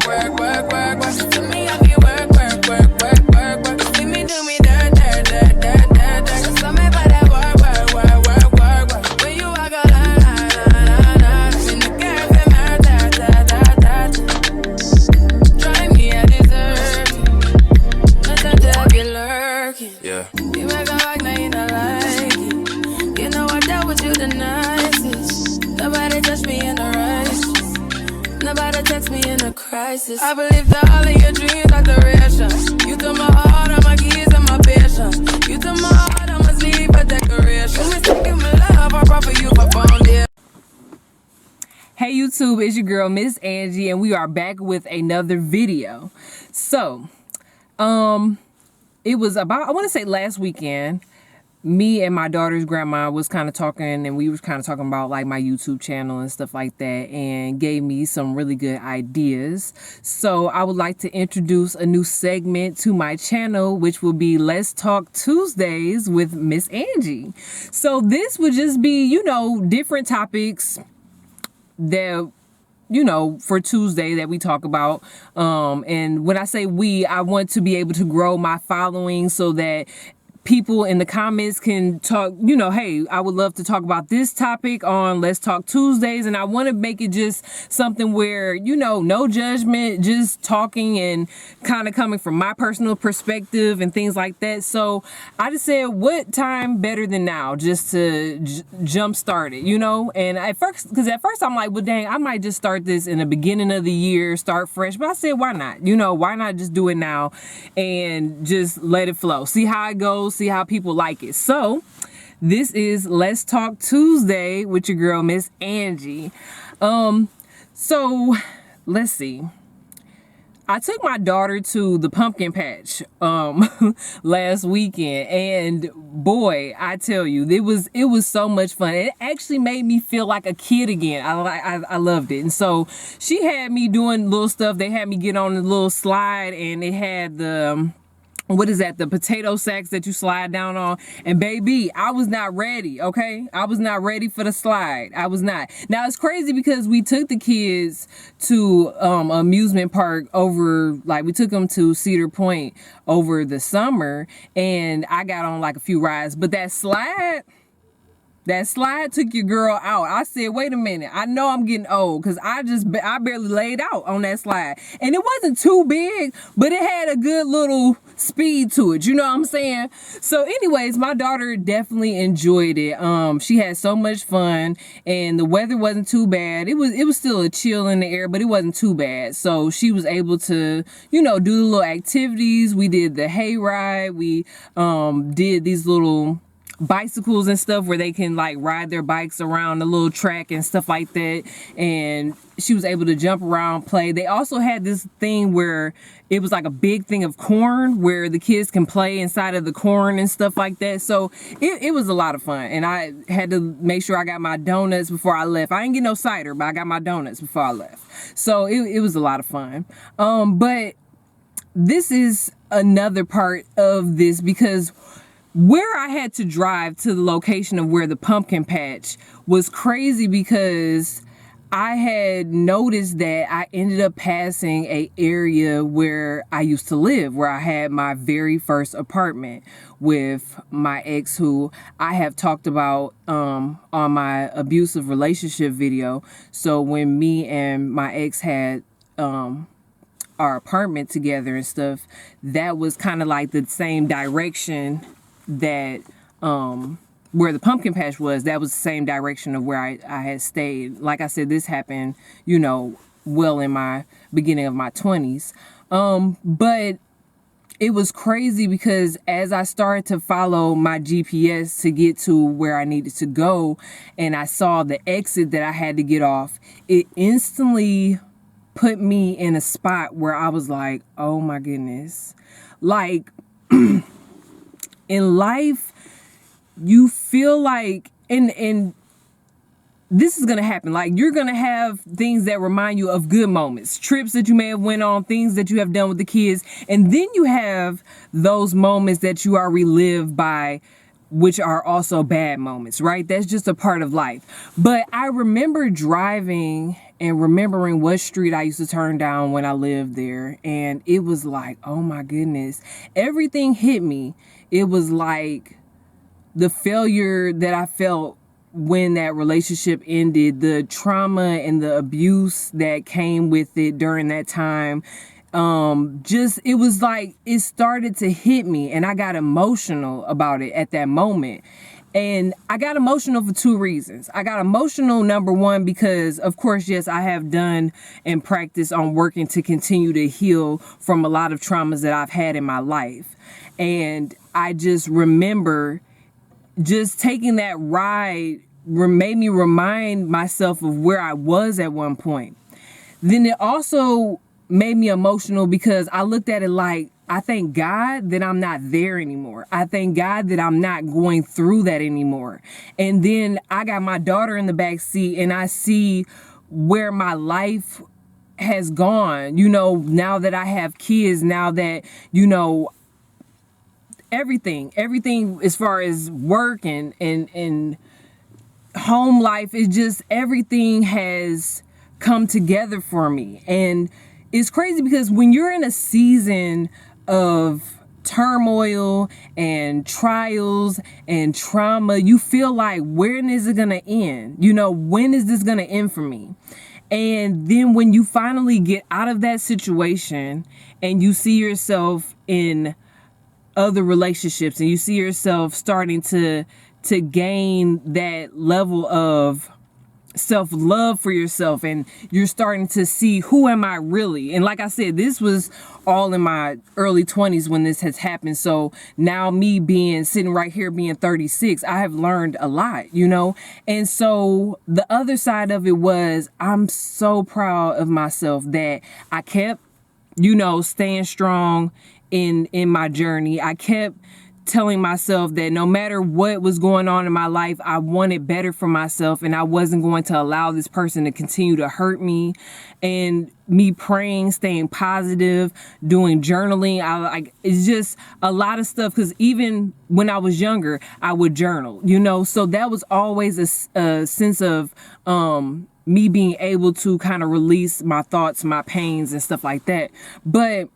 work, work, work, work. To me, I be work, work, work, work, work, work. See me do me dirt, dirt, dirt, dirt, dirt, dirt. So me by that work, work, work, work, work, work. When you walk a line, line, line, line, line. In the girls, them hurt, hurt, hurt, hurt, hurt. Try me, I deserve it. Nothing to have you lurking. Yeah. You make a like, now you not like it. You know I dealt with you the nicest. Nobody touched me in the righteous. Nobody text me in a crisis. I believe that all of your dreams are duration. You took my heart, all my keys, and my patience. You took my heart, I must leave a decoration. You mistaken my love, I brought for you for foundation. Hey YouTube, it's your girl Miss Angie, and we are back with another video. So, it was about, I want to say last weekend, me and my daughter's grandma was kind of talking, and we was kind of talking about like my YouTube channel and stuff like that, and gave me some really good ideas. So I would like to introduce a new segment to my channel, which will be Let's Talk Tuesdays with Miss Angie. So this would just be, you know, different topics that, you know, for Tuesday that we talk about. And when I say we, I want to be able to grow my following so that people in the comments can talk, you know, hey, I would love to talk about this topic on Let's Talk Tuesdays. And I want to make it just something where, you know, no judgment, just talking and kind of coming from my personal perspective and things like that. So I just said, what time better than now just to jump start it, you know? And at first I'm like, well, dang, I might just start this in the beginning of the year, start fresh. But I said, why not? You know, why not just do it now and just let it flow? See how it goes. See how people like it. So this is Let's Talk Tuesday with your girl Miss Angie. So let's see. I took my daughter to the pumpkin patch last weekend, and boy, I tell you, it was so much fun. It actually made me feel like a kid again. I loved it. And so she had me doing little stuff. They had me get on the little slide, and it had the what is that? The potato sacks that you slide down on. And baby, I was not ready, okay? I was not ready for the slide. I was not. Now, it's crazy because we took the kids to amusement park over, like we took them to Cedar Point over the summer, and I got on like a few rides. But that slide took your girl out. I said, wait a minute. I know I'm getting old because I barely laid out on that slide. And it wasn't too big, but it had a good little speed to it. You know what I'm saying? So anyways, my daughter definitely enjoyed it. She had so much fun, and the weather wasn't too bad. It was still a chill in the air, but it wasn't too bad. So she was able to, you know, do the little activities. We did the hay ride. We did these little bicycles and stuff where they can like ride their bikes around the little track and stuff like that, and she was able to jump around, play. They also had this thing where it was like a big thing of corn where the kids can play inside of the corn and stuff like that. So it was a lot of fun, and I had to make sure I got my donuts before I left. I didn't get no cider, but I got my donuts before I left. So it was a lot of fun. But this is another part of this, because where I had to drive to the location of where the pumpkin patch was crazy, because I had noticed that I ended up passing a area where I used to live, where I had my very first apartment with my ex, who I have talked about on my abusive relationship video. So when me and my ex had our apartment together and stuff, that was kind of like the same direction that where the pumpkin patch was. That was the same direction of where I had stayed. Like I said, this happened, you know, well in my beginning of my 20s. But it was crazy because as I started to follow my GPS to get to where I needed to go, and I saw the exit that I had to get off, it instantly put me in a spot where I was like, oh my goodness. Like, in life, you feel like, and this is going to happen. Like, you're going to have things that remind you of good moments, trips that you may have went on, things that you have done with the kids. And then you have those moments that you are relived by which are also bad moments, right? That's just a part of life. But I remember driving and remembering what street I used to turn down when I lived there. And it was like, oh my goodness, everything hit me. It was like the failure that I felt when that relationship ended, the trauma and the abuse that came with it during that time. It was like it started to hit me, and I got emotional about it at that moment. And I got emotional for two reasons. I got emotional, number one, because of course, yes, I have done and practiced on working to continue to heal from a lot of traumas that I've had in my life. And I just remember just taking that ride made me remind myself of where I was at one point. Then it also made me emotional because I looked at it like, I thank God that I'm not there anymore. I thank God that I'm not going through that anymore. And then I got my daughter in the back seat, and I see where my life has gone, now that I have kids, now that, everything as far as work and home life, is just everything has come together for me. And it's crazy because when you're in a season of turmoil and trials and trauma, you feel like, when is it going to end? When is this going to end for me? And then when you finally get out of that situation and you see yourself in other relationships and you see yourself starting to gain that level of self-love for yourself, and you're starting to see, who am I really? And like I said, this was all in my early 20s when this has happened. So now me sitting right here being 36, I have learned a lot, And so the other side of it was, I'm so proud of myself that I kept, staying strong in my journey. I kept telling myself that no matter what was going on in my life, I wanted better for myself, and I wasn't going to allow this person to continue to hurt me. And me praying, staying positive, doing journaling, it's just a lot of stuff, because even when I was younger, I would journal, so that was always a sense of me being able to kind of release my thoughts, my pains and stuff like that. But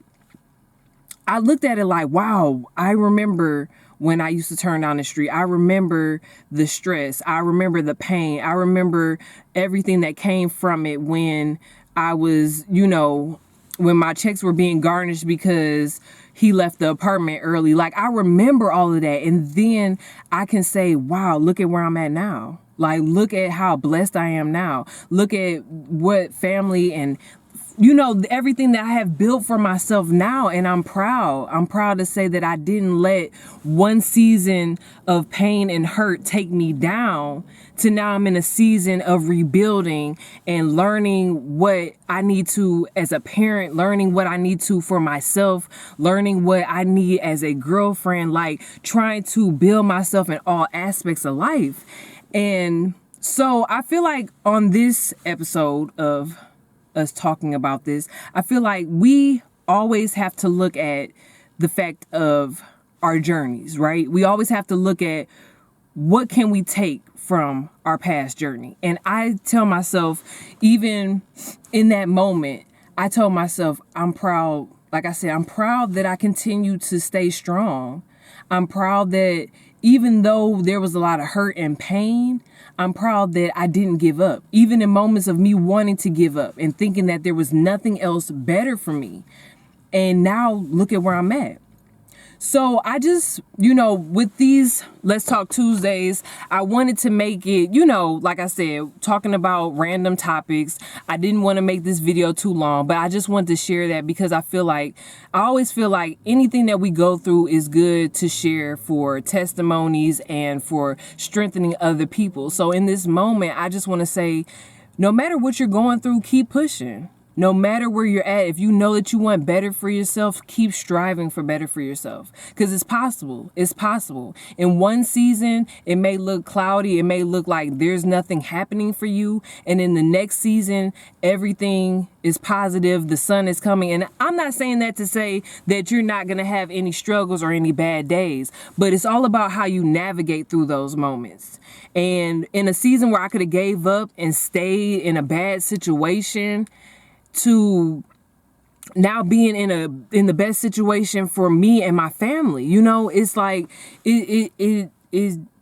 I looked at it like, wow, I remember when I used to turn down the street. I remember the stress. I remember the pain. I remember everything that came from it when I was, when my checks were being garnished because he left the apartment early. Like, I remember all of that. And then I can say, wow, look at where I'm at now. Like, look at how blessed I am now. Look at what family and everything that I have built for myself now. And I'm proud. I'm proud to say that I didn't let one season of pain and hurt take me down, to now I'm in a season of rebuilding and learning what I need to as a parent, learning what I need to for myself, learning what I need as a girlfriend, like trying to build myself in all aspects of life. And so I feel like on this episode of us talking about this, I feel like we always have to look at the fact of our journeys, right? We always have to look at what can we take from our past journey. And I tell myself, even in that moment, I told myself, I'm proud. Like I said, I'm proud that I continue to stay strong. I'm proud that even though there was a lot of hurt and pain, I'm proud that I didn't give up, even in moments of me wanting to give up and thinking that there was nothing else better for me. And now look at where I'm at. So I just, with these Let's Talk Tuesdays, I wanted to make it, like I said, talking about random topics. I didn't want to make this video too long, but I just wanted to share that because I always feel like anything that we go through is good to share for testimonies and for strengthening other people. So in this moment, I just want to say, no matter what you're going through, keep pushing. No matter where you're at, if you know that you want better for yourself, keep striving for better for yourself. Because it's possible. It's possible. In one season, it may look cloudy. It may look like there's nothing happening for you. And in the next season, everything is positive. The sun is coming. And I'm not saying that to say that you're not going to have any struggles or any bad days. But it's all about how you navigate through those moments. And in a season where I could have gave up and stayed in a bad situation, to now being in the best situation for me and my family, you know, it's like it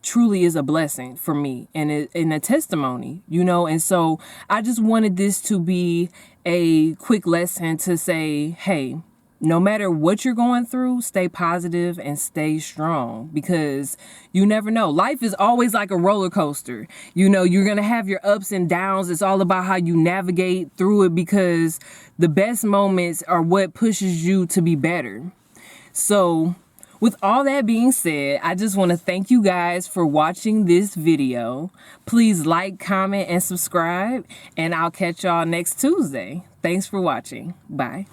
truly is a blessing for me and a testimony, you know. And so I just wanted this to be a quick lesson to say, hey, no matter what you're going through, stay positive and stay strong, because you never know. Life is always like a roller coaster. You know, you're going to have your ups and downs. It's all about how you navigate through it, because the best moments are what pushes you to be better. So with all that being said, I just want to thank you guys for watching this video. Please like, comment, and subscribe, and I'll catch y'all next Tuesday. Thanks for watching. Bye.